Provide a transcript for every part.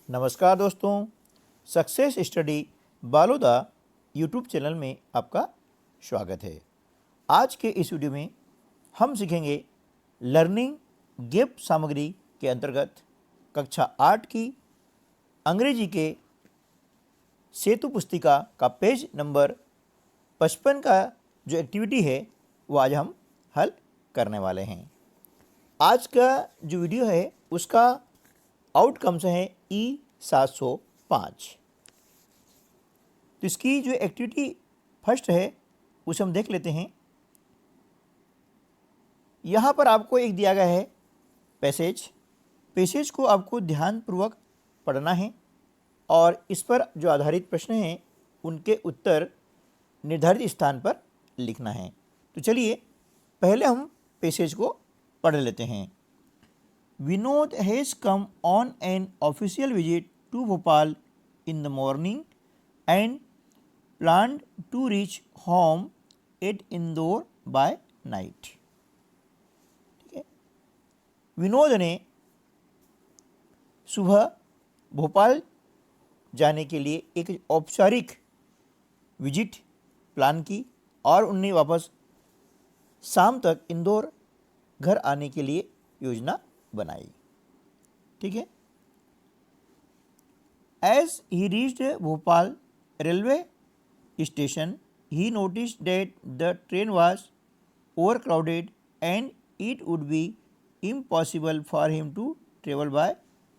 नमस्कार दोस्तों, success study Baloda YouTube channel में आपका स्वागत है। आज के इस वीडियो में हम सीखेंगे लर्निंग गेप सामग्री के अंतर्गत कक्षा 8 की अंग्रेजी के सेतु पुस्तिका का पेज नंबर 55 का जो एक्टिविटी है वो आज हम हल करने वाले हैं। आज का जो वीडियो है उसका आउटकम्स है E705। तो इसकी जो एक्टिविटी फर्स्ट है उसे हम देख लेते हैं। यहाँ पर आपको एक दिया गया है पैसेज को आपको ध्यानपूर्वक पढ़ना है और इस पर जो आधारित प्रश्न हैं उनके उत्तर निर्धारित स्थान पर लिखना है। तो चलिए पहले हम पैसेज को पढ़ लेते हैं। Vinod has come on an official visit to Bhopal in the morning and planned to reach home at Indore by night। ठीक है, विनोद ने सुबह भोपाल जाने के लिए एक औपचारिक विजिट प्लान की और उन्हें वापस शाम तक इंदौर घर आने के लिए योजना बनाई। ठीक है, as he reached Bhopal railway station he noticed that the train was over crowded and it would be impossible for him to travel by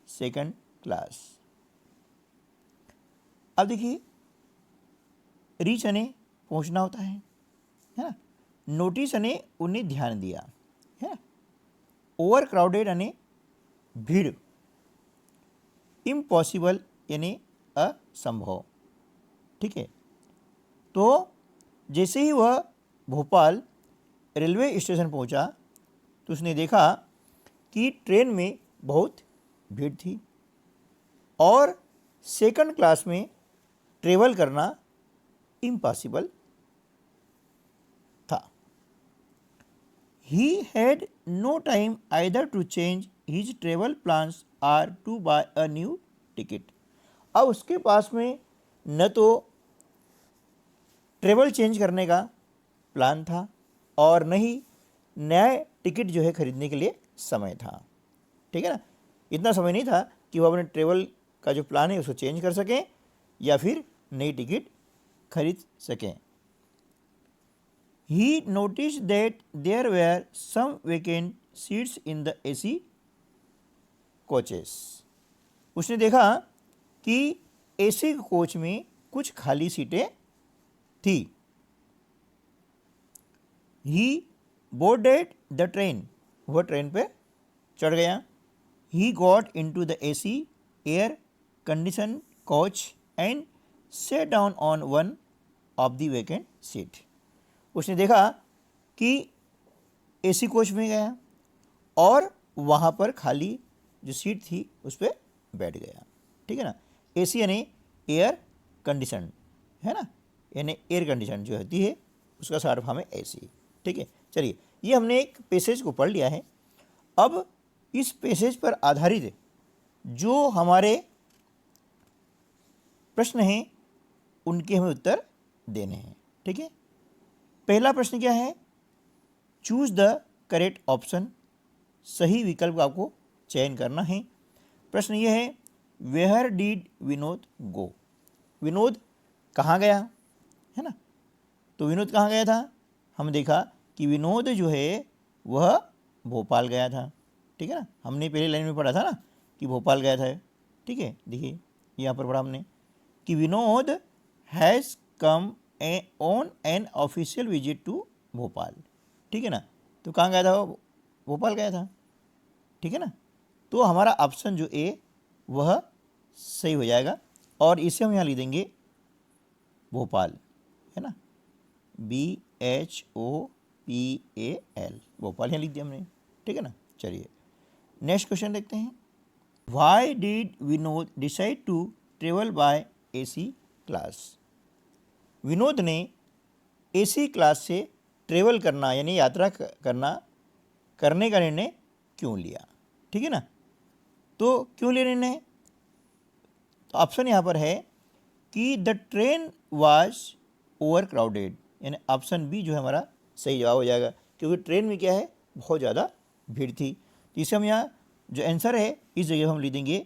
second class. अब देखिए, रीच यानी पहुंचना होता है ना, नोटिस यानी उन्हें ध्यान दिया है, ओवर क्राउडेड यानी भीड़, इम्पॉसिबल यानी असंभव। ठीक है, तो जैसे ही वह भोपाल रेलवे स्टेशन पहुंचा तो उसने देखा कि ट्रेन में बहुत भीड़ थी और सेकंड क्लास में ट्रेवल करना इम्पॉसिबल था। He had no time either to change his travel plans or to buy a new ticket। अब उसके पास में न तो ट्रेवल चेंज करने का प्लान था और न ही नया टिकट जो है खरीदने के लिए समय था। ठीक है ना, इतना समय नहीं था कि वो अपने ट्रेवल का जो प्लान है उसको चेंज कर सकें या फिर नई टिकट खरीद सकें। He noticed that there were some vacant seats in the AC coaches। उसने देखा कि AC कोच में कुछ खाली सीटें थी। He boarded the train। वह ट्रेन पे चढ़ गया। He got into the AC air conditioned coach and sat down on one of the vacant seat। उसने देखा कि एसी कोच में गया और वहाँ पर खाली जो सीट थी उस पर बैठ गया। ठीक है ना, एसी यानी एयर कंडीशन है ना, यानी एयर कंडीशन जो होती है उसका शॉर्ट फॉर्म है एसी। ठीक है, चलिए ये हमने एक पैसेज को पढ़ लिया है। अब इस पैसेज पर आधारित जो हमारे प्रश्न हैं उनके हमें उत्तर देने हैं। ठीक है, पहला प्रश्न क्या है, चूज द करेक्ट ऑप्शन। सही विकल्प का आपको चयन करना है। प्रश्न यह है, वेयर डिड विनोद गो। विनोद कहाँ गया है ना, तो विनोद कहाँ गया था, हम देखा कि विनोद जो है वह भोपाल गया था। ठीक है ना, हमने पहले लाइन में पढ़ा था ना कि भोपाल गया था। ठीक है, देखिए यहाँ पर पढ़ा हमने कि Vinod has come on an official visit to Bhopal. ठीक है ना, तो कहाँ गया था वो, भोपाल गया था। ठीक है ना, तो हमारा ऑप्शन जो ए वह सही हो जाएगा और इसे हम यहाँ लिख देंगे भोपाल, है ना, BHOPAL, भोपाल यहाँ लिख दिया हमने। ठीक है ना, चलिए नेक्स्ट क्वेश्चन देखते हैं। Why did Vinod decide to travel by AC class. Vinod ने AC क्लास से ट्रेवल करना यानी यात्रा करने का निर्णय क्यों लिया। ठीक है ना, तो क्यों लिया निर्णय, तो ऑप्शन यहाँ पर है कि the train was over crowded, यानी ऑप्शन बी जो है हमारा सही जवाब हो जाएगा, क्योंकि ट्रेन में क्या है, बहुत ज़्यादा भीड़ थी। तो इसे हम यहाँ जो आंसर है इस जगह हम लिख देंगे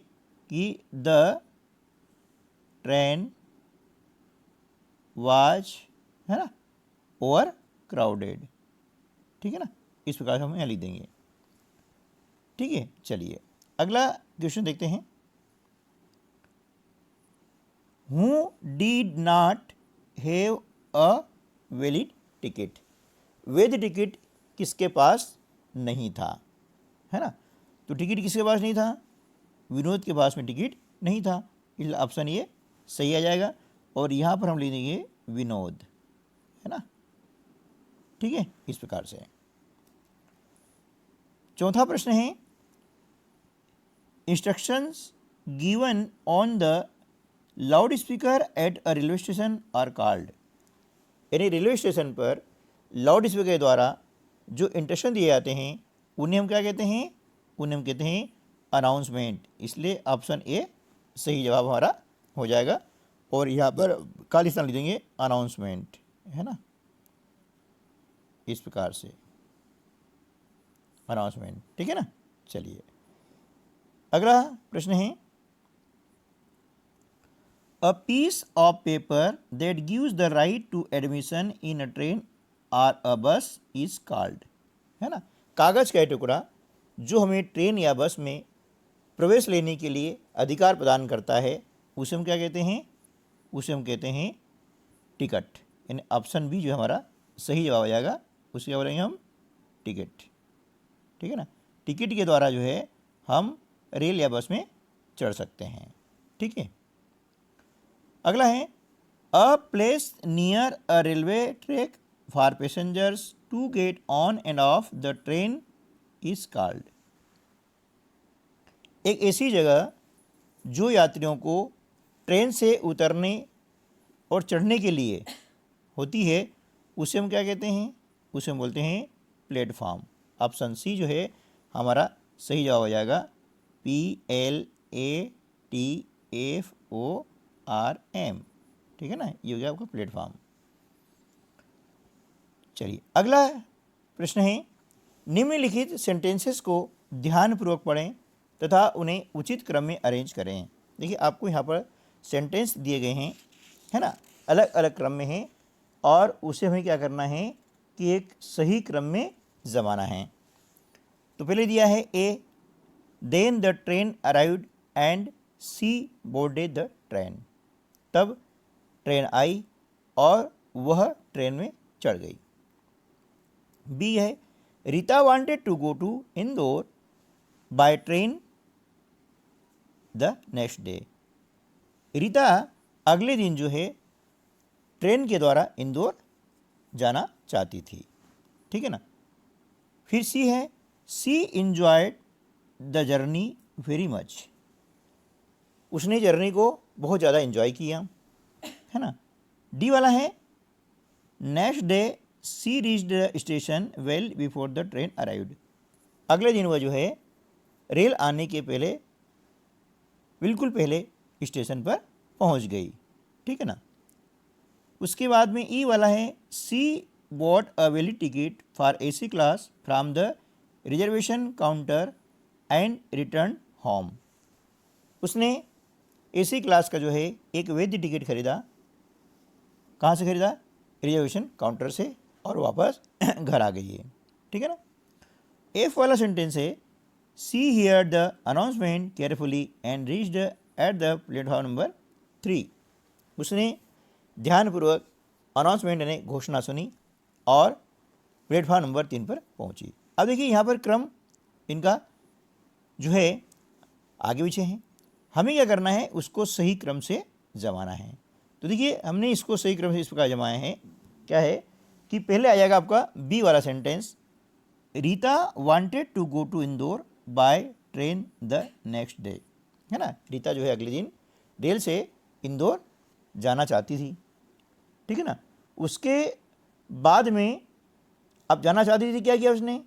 कि द ट्रेन वाज, है ना, ओवर क्राउडेड। ठीक है ना, इस प्रकार से हम यहाँ लिख देंगे। ठीक है, चलिए अगला क्वेश्चन देखते हैं। Who did not have a valid ticket, वैध टिकट किसके पास नहीं था, है ना। तो टिकट किसके पास नहीं था, विनोद के पास में टिकट नहीं था, इसलिए ऑप्शन ये सही आ जाएगा। और यहाँ पर हम लिख देंगे विनोद, है ना। ठीक है, इस प्रकार से। चौथा प्रश्न है, instructions given on the loud speaker at a railway station are called, यानी रेलवे स्टेशन पर लाउड स्पीकर के द्वारा जो इंस्ट्रक्शन दिए जाते हैं उन्हें हम क्या कहते हैं, उन्हें हम कहते हैं अनाउंसमेंट। इसलिए ऑप्शन ए सही जवाब हमारा हो जाएगा। और यहाँ पर खाली स्थान लिख देंगे अनाउंसमेंट, है ना, इस प्रकार से अनाउंसमेंट। ठीक है ना, चलिए अगला प्रश्न है, a piece of paper that gives the right to admission in a train or a bus is called, है ना। कागज का टुकड़ा जो हमें ट्रेन या बस में प्रवेश लेने के लिए अधिकार प्रदान करता है उसे हम क्या कहते हैं, उसे हम कहते हैं टिकट। यानी ऑप्शन बी जो हमारा सही जवाब आ जाएगा, उसके क्या बोलेंगे हम, टिकट। ठीक है ना, टिकट के द्वारा जो है हम रेल या बस में चढ़ सकते हैं। ठीक है, अगला है, a place near a railway track for passengers to get on and off the train is called, एक ऐसी जगह जो यात्रियों को ट्रेन से उतरने और चढ़ने के लिए होती है उसे हम क्या कहते हैं, उसे हम बोलते हैं प्लेटफॉर्म। ऑप्शन सी जो है हमारा सही जवाब हो जाएगा, PLATFORM। ठीक है ना, ये हो गया आपका प्लेटफॉर्म। चलिए अगला प्रश्न है, निम्नलिखित सेंटेंसेस को ध्यानपूर्वक पढ़ें तथा उन्हें उचित क्रम में अरेंज करें। देखिए आपको यहाँ पर सेंटेंस दिए गए हैं, है ना, अलग अलग क्रम में हैं और उसे हमें क्या करना है कि एक सही क्रम में जमाना है। तो पहले दिया है A, then the train arrived and she boarded the train, तब ट्रेन आई और वह ट्रेन में चढ़ गई। बी है, Rita wanted to go to Indore by train the next day, Rita अगले दिन जो है ट्रेन के द्वारा इंदौर जाना चाहती थी। ठीक है ना, फिर सी है, she enjoyed the journey very much, उसने जर्नी को बहुत ज़्यादा इंजॉय किया, है ना। डी वाला है, next day she reached the station well before the train arrived, अगले दिन वह जो है रेल आने के पहले बिल्कुल पहले स्टेशन पर पहुंच गई। ठीक है ना, उसके बाद में ई वाला है, she bought a valid ticket for AC class from the reservation counter and return home, उसने AC क्लास का जो है एक वैध टिकट खरीदा, कहाँ से खरीदा, रिजर्वेशन काउंटर से, और वापस घर आ गई है। ठीक है ना। एफ वाला सेंटेंस है, see here the announcement carefully and reached eight the platform number 3, उसने ध्यानपूर्वक अनाउंसमेंट यानी घोषणा सुनी और प्लेटफॉर्म नंबर 3 पर पहुंची। अब देखिए यहाँ पर क्रम इनका जो है आगे पीछे है, हमें क्या करना है, उसको सही क्रम से जमाना है। तो देखिए हमने इसको सही क्रम से इस प्रकार जमाया है, क्या है कि पहले आ जाएगा आपका बी वाला sentence, Rita wanted to go to Indore by train the next day, है ना, रीता जो है अगले दिन रेल से इंदौर जाना चाहती थी। ठीक है ना, उसके बाद में अब जाना चाहती थी, क्या किया उसने, है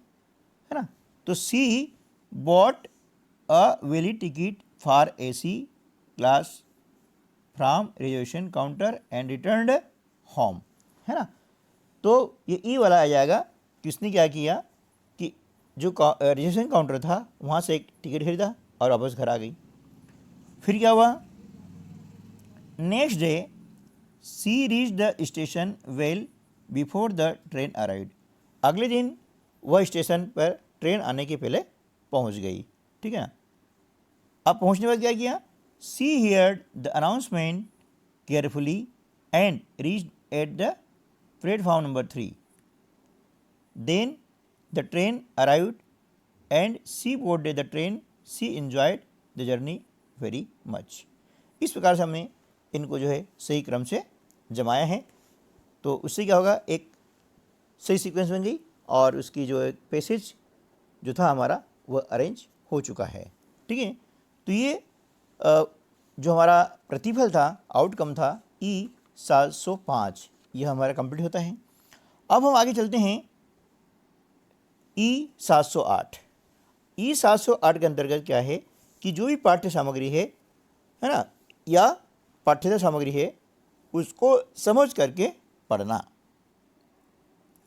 ना, तो she bought a valid ticket for AC class from reservation counter and returned home, है ना। तो ये ई वाला आ जाएगा कि उसने क्या किया कि जो रिजर्वेशन काउंटर था वहाँ से एक टिकट खरीदा और वापस घर आ गई। फिर क्या हुआ, next day she reach the station well before the train arrived. अगले दिन वह स्टेशन पर ट्रेन आने के पहले पहुंच गई, ठीक है ना। अब पहुंचने के बाद क्या किया, she heard the announcement carefully and reach at the platform number 3। Then the train arrived and she boarded the train, she enjoyed the journey very much. इस प्रकार से हमने इनको जो है सही क्रम से जमाया है, तो उससे क्या होगा, एक सही सीक्वेंस बन गई और उसकी जो एक पैसेज जो था हमारा वह अरेंज हो चुका है, ठीक है। तो ये जो हमारा प्रतिफल था, आउटकम था E705, यह हमारा कंप्लीट होता है। अब हम आगे चलते हैं E708। E708 के अंतर्गत क्या है कि जो भी पाठ्य सामग्री है ना, या पाठ्येतर सामग्री है, उसको समझ करके पढ़ना।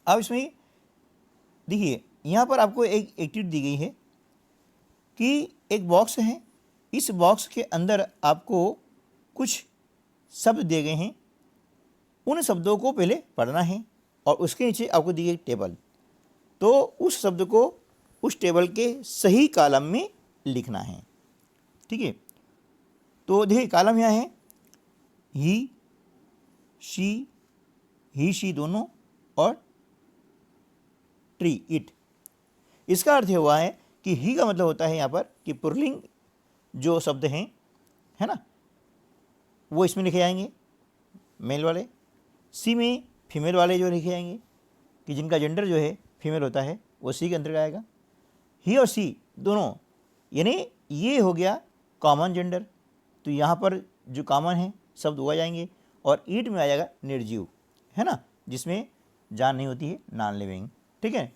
अब इसमें देखिए यहाँ पर आपको एक एक्टिविटी दी गई है कि एक बॉक्स है, इस बॉक्स के अंदर आपको कुछ शब्द दिए गए हैं, उन शब्दों को पहले पढ़ना है और उसके नीचे आपको दी गई टेबल, तो उस शब्द को उस टेबल के सही कॉलम में लिखना है, ठीक है। तो देखिए कॉलम यहाँ है ही, शी दोनों और ट्री इट। इसका अर्थ हुआ है कि ही का मतलब होता है यहाँ पर कि पुल्लिंग जो शब्द हैं, है ना, वो इसमें लिखे जाएंगे मेल वाले। सी में फीमेल वाले जो लिखे जाएंगे कि जिनका जेंडर जो है फीमेल होता है, वो सी के अंतर्गत आएगा। ही और सी दोनों, यानी ये हो गया कॉमन जेंडर, तो यहाँ पर जो कॉमन है शब्द वो आ जाएंगे। और ईट में आ जाएगा निर्जीव, है ना, जिसमें जान नहीं होती है, नॉन लिविंग, ठीक है।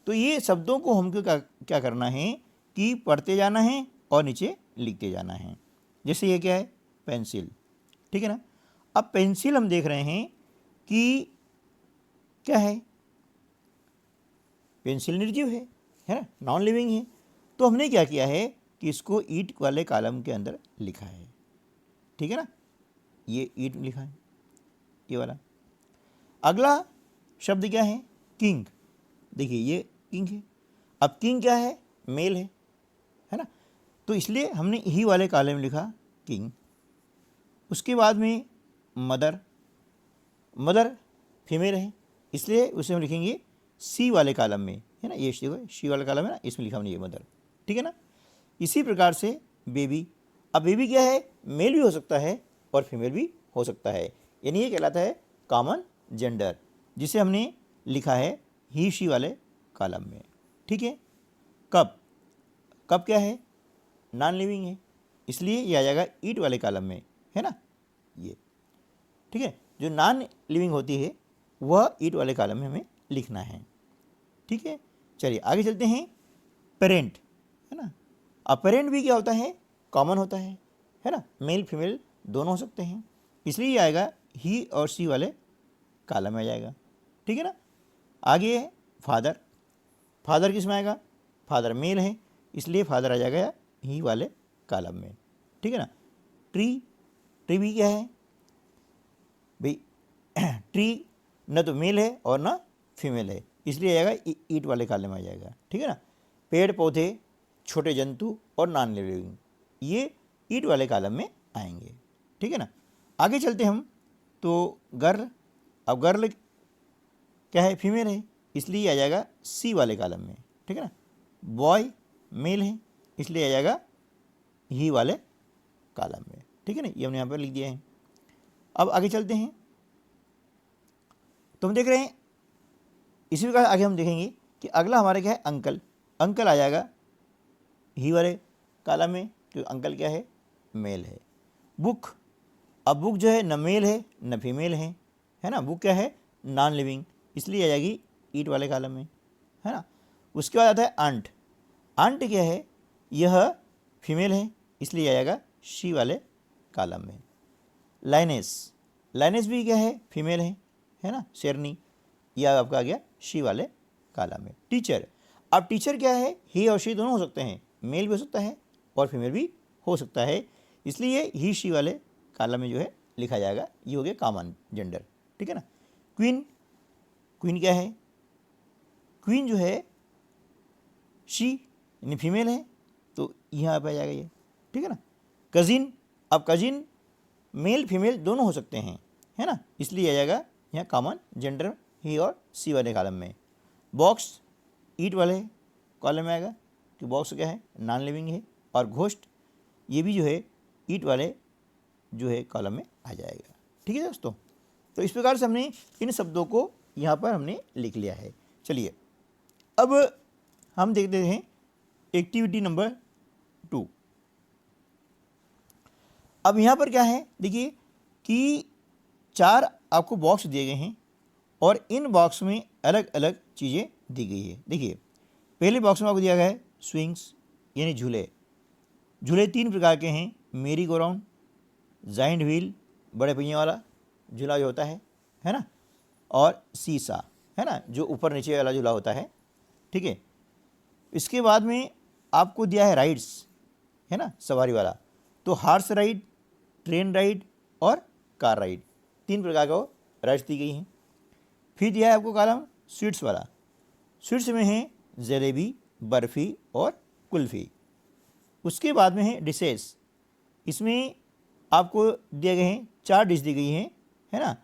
तो ये शब्दों को हमको क्या करना है कि पढ़ते जाना है और नीचे लिखते जाना है। जैसे ये क्या है, पेंसिल, ठीक है ना। अब पेंसिल हम देख रहे हैं कि क्या है, पेंसिल निर्जीव है ना, नॉन लिविंग है। तो हमने क्या किया है कि इसको ईट वाले कॉलम के अंदर लिखा है, ठीक है ना, ये ईट लिखा है, ये वाला। अगला शब्द क्या है, किंग। देखिए ये किंग है। अब किंग क्या है, मेल है ना, तो इसलिए हमने ही वाले कॉलम में लिखा किंग। उसके बाद में मदर, मदर फीमेल है, इसलिए उसे हम लिखेंगे सी वाले कॉलम में, है ना, ये सी वाला कॉलम है ना, इसमें लिखा हमने ये मदर, ठीक है ना। इसी प्रकार से बेबी। अब बेबी क्या है, मेल भी हो सकता है और फीमेल भी हो सकता है, यानी ये कहलाता है कॉमन जेंडर, जिसे हमने लिखा है ही शी वाले कॉलम में, ठीक है। कप, कप क्या है, नॉन लिविंग है, इसलिए ये आ जाएगा ईट वाले कॉलम में, है ना, ये, ठीक है। जो नॉन लिविंग होती है वह ईट वाले कॉलम में हमें लिखना है, ठीक है। चलिए आगे चलते हैं। पेरेंट, है ना। अब पेरेंट भी क्या होता है, कॉमन होता है ना, मेल फीमेल दोनों हो सकते हैं, इसलिए ये आएगा ही और सी वाले कॉलम में आ जाएगा, ठीक है ना। आगे है फादर। फादर किस में आएगा, फादर मेल है, इसलिए फादर आ जाएगा ही वाले कॉलम में, ठीक है ना। ट्री, ट्री भी क्या है भाई, ट्री न तो मेल है और ना फीमेल है, इसलिए आ जाएगा ईट वाले कॉलम में आ जाएगा, ठीक है ना। पेड़ पौधे, छोटे जंतु और नॉन लिविंग, ये ईट वाले कॉलम में आएंगे, ठीक है ना। आगे चलते हम तो गर्ल। अब गर्ल क्या है, फीमेल है, इसलिए आ जाएगा सी वाले कॉलम में, ठीक है ना। बॉय मेल है, इसलिए आ जाएगा ही वाले कॉलम में, ठीक है ना, ये हमने यहाँ पर लिख दिया है। अब आगे चलते हैं तो हम देख रहे हैं इसी प्रकार आगे हम देखेंगे कि अगला हमारे क्या है, अंकल। अंकल आ जाएगा ही वाले कॉलम में, तो अंकल क्या है, मेल है। बुक, अब बुक जो है न मेल है न फीमेल है ना, बुक क्या है, नॉन लिविंग, इसलिए आ जाएगी ईट वाले कॉलम में, है ना। उसके बाद आता है आंट। आंट क्या है, यह फीमेल है, इसलिए आ जाएगा शी वाले कॉलम में। लाइनेस, लाइनेस भी क्या है, फीमेल है ना, शेरनी, यह आपका आ गया शी वाले कालम में। टीचर, अब टीचर क्या है, ही और शी दोनों हो सकते हैं, मेल भी हो सकता है और फीमेल भी हो सकता है, इसलिए ही शी वाले कालम में जो है लिखा जाएगा, ये हो गया कॉमन जेंडर, ठीक है ना। क्वीन, क्वीन क्या है, क्वीन जो है शी यानी फीमेल है, तो यहाँ पे आ जाएगा ये, ठीक है ना। कजिन, अब कजिन मेल फीमेल दोनों हो सकते हैं, है ना, इसलिए आ जाएगा यहाँ कॉमन जेंडर ही और सी वाले कॉलम में। बॉक्स ईट वाले कॉलम में आएगा कि बॉक्स क्या है, नॉन लिविंग है, और घोस्ट ये भी जो है ईट वाले जो है कॉलम में आ जाएगा, ठीक है दोस्तों। तो इस प्रकार से हमने इन शब्दों को यहाँ पर हमने लिख लिया है। चलिए अब हम देखते हैं एक्टिविटी नंबर 2। अब यहाँ पर क्या है, देखिए कि 4 आपको बॉक्स दिए गए हैं और इन बॉक्स में अलग अलग चीज़ें दी गई है। देखिए पहले बॉक्स में आपको दिया गया है स्विंग्स यानी झूले, झूले 3 प्रकार के हैं, मेरी गो राउंड, जाइंट व्हील बड़े पहिए वाला झूला जो होता है ना, और सीसा है ना जो ऊपर नीचे वाला झूला होता है, ठीक है। इसके बाद में आपको दिया है राइड्स, है ना, सवारी वाला, तो हार्स राइड, ट्रेन राइड और कार राइड, 3 प्रकार का राइड्स दी गई हैं। फिर दिया है आपको कॉलम स्वीट्स वाला, स्वीट्स में है जलेबी, बर्फ़ी और कुल्फ़ी। उसके बाद में है डिशेस, इसमें आपको दिए गए हैं 4 डिश दी गई हैं, है ना,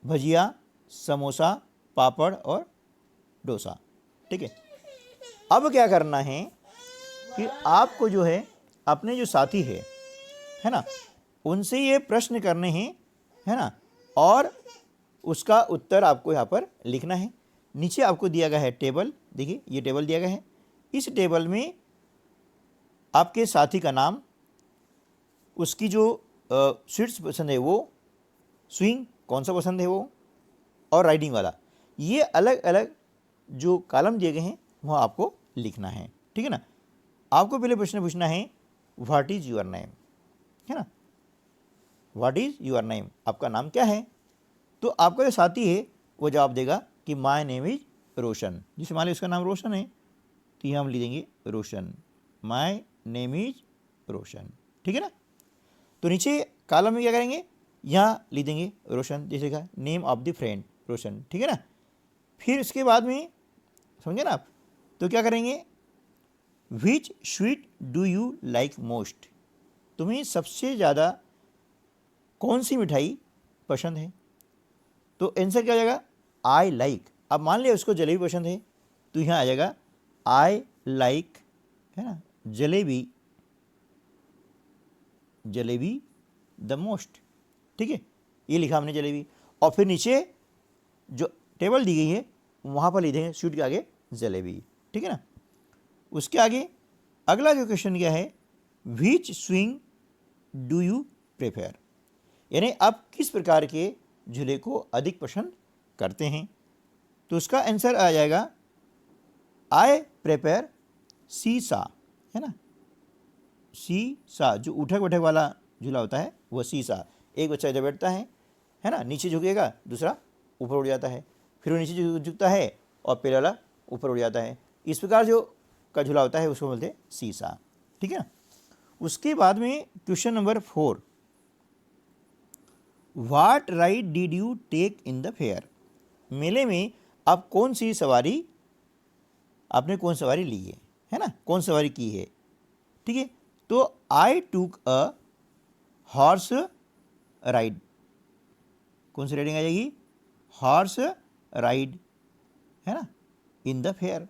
भजिया, समोसा, पापड़ और डोसा, ठीक है। अब क्या करना है कि आपको जो है अपने जो साथी है ना, उनसे ये प्रश्न करने हैं, है ना, और उसका उत्तर आपको यहाँ पर लिखना है। नीचे आपको दिया गया है टेबल, देखिए ये टेबल दिया गया है, इस टेबल में आपके साथी का नाम, उसकी जो स्वीट्स पसंद है वो, स्विंग कौन सा पसंद है वो, और राइडिंग वाला, ये अलग अलग जो कॉलम दिए गए हैं वह आपको लिखना है, ठीक है ना। आपको पहले प्रश्न पूछना है व्हाट इज़ योर नेम, है ना, व्हाट इज़ योर नेम, आपका नाम क्या है। तो आपका जो साथी है वो जवाब देगा कि माय नेम इज़ रोशन, जिसे मान लीजिए उसका नाम रोशन है तो यहाँ हम लिख देंगे रोशन, माय नेम इज़ रोशन, ठीक है ना। तो नीचे कॉलम में क्या करेंगे, यहाँ लिख देंगे रोशन, जैसे कहा नेम ऑफ द फ्रेंड रोशन, ठीक है ना। फिर इसके बाद में समझे ना आप, तो क्या करेंगे, which sweet do you like most, तुम्हें सबसे ज़्यादा कौन सी मिठाई पसंद है। तो आंसर क्या हो जाएगा, आई लाइक। अब मान लिया उसको जलेबी पसंद है तो यहाँ आ जाएगा आई लाइक, है ना, जलेबी, जलेबी द मोस्ट, ठीक है, ये लिखा हमने जलेबी। और फिर नीचे जो टेबल दी गई है वहाँ पर लिख देंगे स्वीट के आगे जलेबी, ठीक है ना। उसके आगे अगला जो क्वेश्चन क्या है, विच स्विंग डू यू प्रेफर, यानी आप किस प्रकार के झूले को अधिक पसंद करते हैं। तो उसका आंसर आ जाएगा आई प्रेफर सीसा, है ना, सीसा जो उठक बैठक वाला झूला होता है वह सीसा, एक बच्चा इधर बैठता है ना, नीचे झुकेगा, दूसरा ऊपर उड़ जाता है, फिर वो नीचे झुकता है और पहले वाला ऊपर उड़ जाता है, इस प्रकार जो का झूला होता है उसको बोलते हैं सीसा, ठीक है ना। उसके बाद में question number 4, what ride did you take in the fair, मेले में आप कौन सी सवारी, आपने कौन सवारी ली है ना, कौन सवारी की है, ठीक है। तो आई टूक अ हॉर्स राइड, कौन सी राइडिंग आ जाएगी, हॉर्स राइड, है ना, इन द फेयर,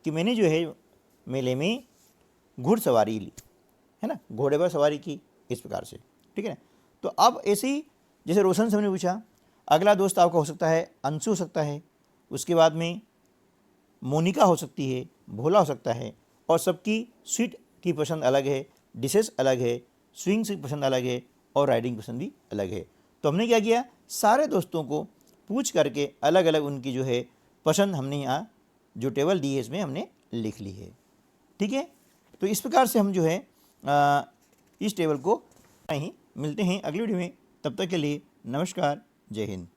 कि मैंने जो है मेले में घुड़सवारी ली, है ना, घोड़े पर सवारी की, इस प्रकार से, ठीक है ना। तो अब ऐसे ही जैसे रोशन से हमने पूछा, अगला दोस्त आपका हो सकता है अंशु हो सकता है, उसके बाद में मोनिका हो सकती है, भोला हो सकता है, और सबकी स्वीट की पसंद अलग है, डिशेस अलग है, स्विंग की पसंद अलग है और राइडिंग पसंद भी अलग है। तो हमने क्या किया, सारे दोस्तों को पूछ करके अलग अलग उनकी जो है पसंद हमने यहाँ जो टेबल दी है इसमें हमने लिख ली है, ठीक है। तो इस प्रकार से हम जो है इस टेबल को ही मिलते हैं अगली वीडियो में, तब तक के लिए नमस्कार, जय हिंद।